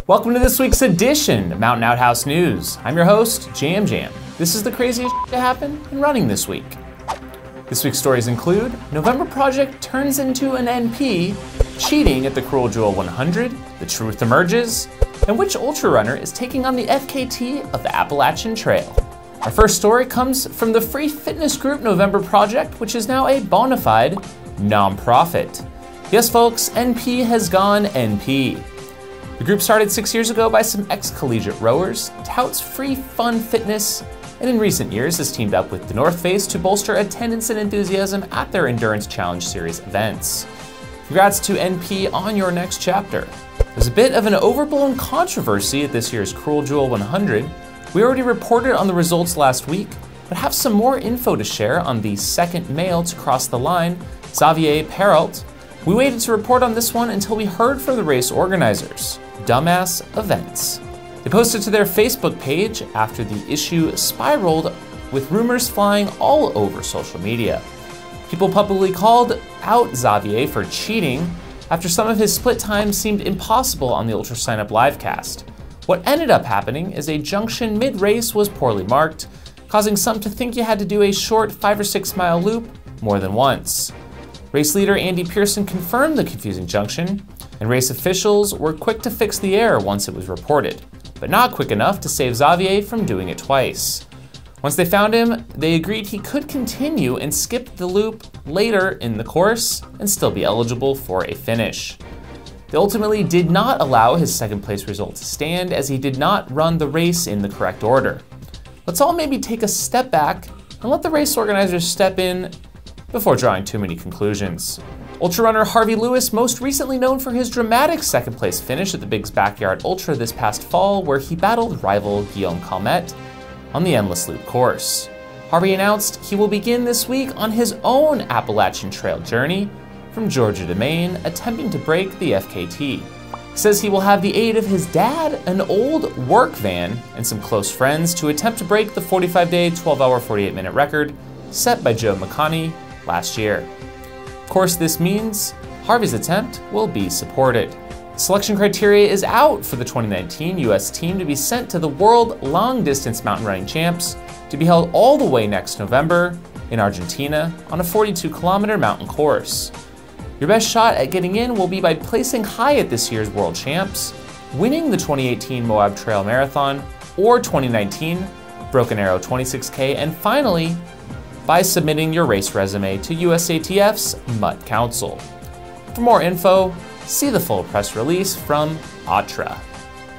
Welcome to this week's edition of Mountain Outhouse News. I'm your host, Jam Jam. This is the craziest to happen in running this week. This week's stories include November Project turns into an NP, cheating at the Cruel Jewel 100, the truth emerges, and which ultra runner is taking on the FKT of the Appalachian Trail. Our first story comes from the free fitness group November Project, which is now a bona fide non-profit. Yes folks, NP has gone NP. The group started 6 years ago by some ex-collegiate rowers, touts free fun fitness, and in recent years has teamed up with the North Face to bolster attendance and enthusiasm at their Endurance Challenge Series events. Congrats to NP on your next chapter. There's a bit of an overblown controversy at this year's Cruel Jewel 100. We already reported on the results last week, but have some more info to share on the second male to cross the line, Xavier Perrault. We waited to report on this one until we heard from the race organizers, Dumbass Events. They posted to their Facebook page after the issue spiraled with rumors flying all over social media. People publicly called out Xavier for cheating after some of his split times seemed impossible on the Ultra Sign Up livecast. What ended up happening is a junction mid-race was poorly marked, causing some to think you had to do a short 5 or 6 mile loop more than once. Race leader Andy Pearson confirmed the confusing junction, and race officials were quick to fix the error once it was reported, but not quick enough to save Xavier from doing it twice. Once they found him, they agreed he could continue and skip the loop later in the course and still be eligible for a finish. They ultimately did not allow his second place result to stand as he did not run the race in the correct order. Let's all maybe take a step back and let the race organizers step in before drawing too many conclusions. Ultra runner Harvey, most recently known for his dramatic second place finish at the Big's Backyard Ultra this past fall, where he battled rival Guillaume Calmette on the Endless Loop course. Harvey announced he will begin this week on his own Appalachian Trail journey from Georgia to Maine, attempting to break the FKT. He says he will have the aid of his dad, an old work van, and some close friends to attempt to break the 45-day, 12-hour, 48-minute record set by Joe McConney last year. Of course, this means Harvey's attempt will be supported. Selection criteria is out for the 2019 US team to be sent to the World Long Distance Mountain Running Champs to be held all the way next November in Argentina on a 42-kilometer mountain course. Your best shot at getting in will be by placing high at this year's World Champs, winning the 2018 Moab Trail Marathon or 2019 Broken Arrow 26K, and finally, by submitting your race resume to USATF's Mutt Council. For more info, see the full press release from Atra.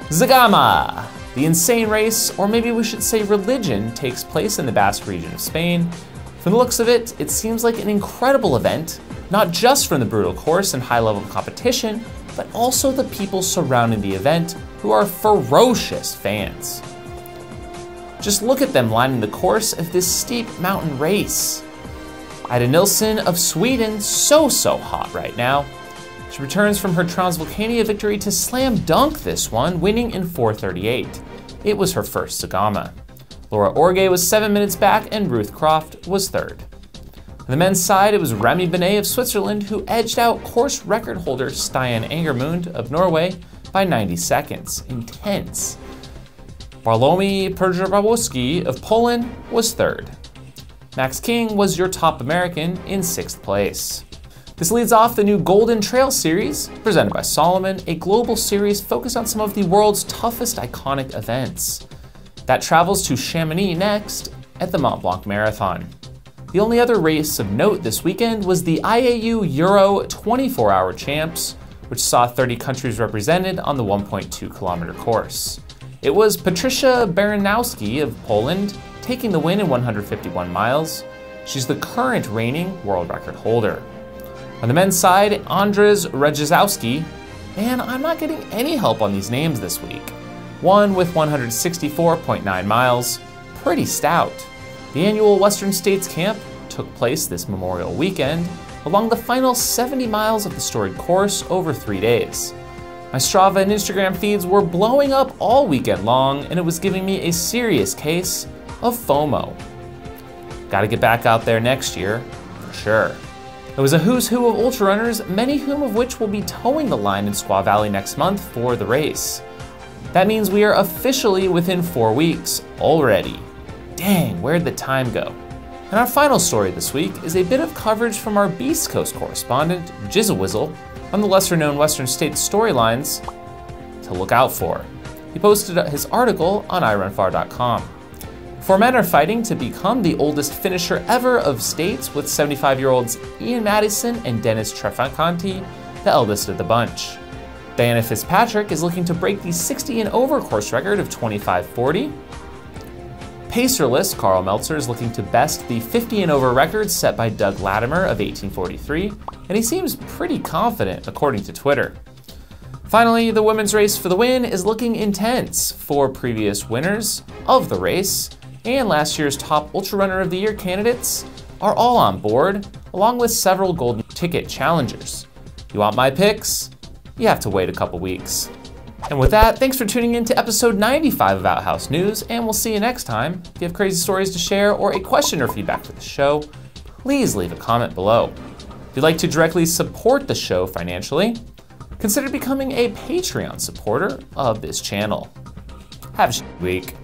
Zegama! The insane race, or maybe we should say religion, takes place in the Basque region of Spain. From the looks of it, it seems like an incredible event, not just from the brutal course and high-level competition, but also the people surrounding the event who are ferocious fans. Just look at them lining the course of this steep mountain race. Ida Nilsson of Sweden, so hot right now. She returns from her Transvolcania victory to slam dunk this one, winning in 4:38. It was her first Zegama. Laura Orge was 7 minutes back and Ruth Croft was third. On the men's side, it was Remy Benet of Switzerland who edged out course record holder Stian Angermund of Norway by 90 seconds. Intense. Bartłomiej Przybałowski of Poland was third. Max King was your top American in 6th place. This leads off the new Golden Trail Series, presented by Solomon, a global series focused on some of the world's toughest iconic events. That travels to Chamonix next at the Mont Blanc Marathon. The only other race of note this weekend was the IAU Euro 24-hour Champs, which saw 30 countries represented on the 1.2-kilometer course. It was Patricia Baranowski of Poland taking the win in 151 miles. She's the current reigning world record holder. On the men's side, Andrzej Radzikowski, man, I'm not getting any help on these names this week, won with 164.9 miles, pretty stout. The annual Western States Camp took place this Memorial weekend along the final 70 miles of the storied course over 3 days. My Strava and Instagram feeds were blowing up all weekend long, and it was giving me a serious case of FOMO. Gotta get back out there next year, for sure. It was a who's who of ultra runners, many of which will be towing the line in Squaw Valley next month for the race. That means we are officially within 4 weeks already. Dang, where'd the time go? And our final story this week is a bit of coverage from our Beast Coast correspondent, Jizzlewizzle, on the lesser-known Western States storylines to look out for. He posted his article on irunfar.com. 4 men are fighting to become the oldest finisher ever of states, with 75-year-olds Ian Madison and Dennis Trefancanti, the eldest of the bunch. Diana Fitzpatrick is looking to break the 60 and over course record of 25:40. Pacerless Carl Meltzer is looking to best the 50 and over record set by Doug Latimer of 1843, and he seems pretty confident according to Twitter. Finally, the women's race for the win is looking intense. 4 previous winners of the race and last year's top Ultra Runner of the Year candidates are all on board, along with several golden ticket challengers. You want my picks? You have to wait a couple weeks. And with that, thanks for tuning in to episode 95 of Outhouse News, and we'll see you next time. If you have crazy stories to share or a question or feedback for the show, please leave a comment below. If you'd like to directly support the show financially, consider becoming a Patreon supporter of this channel. Have a week.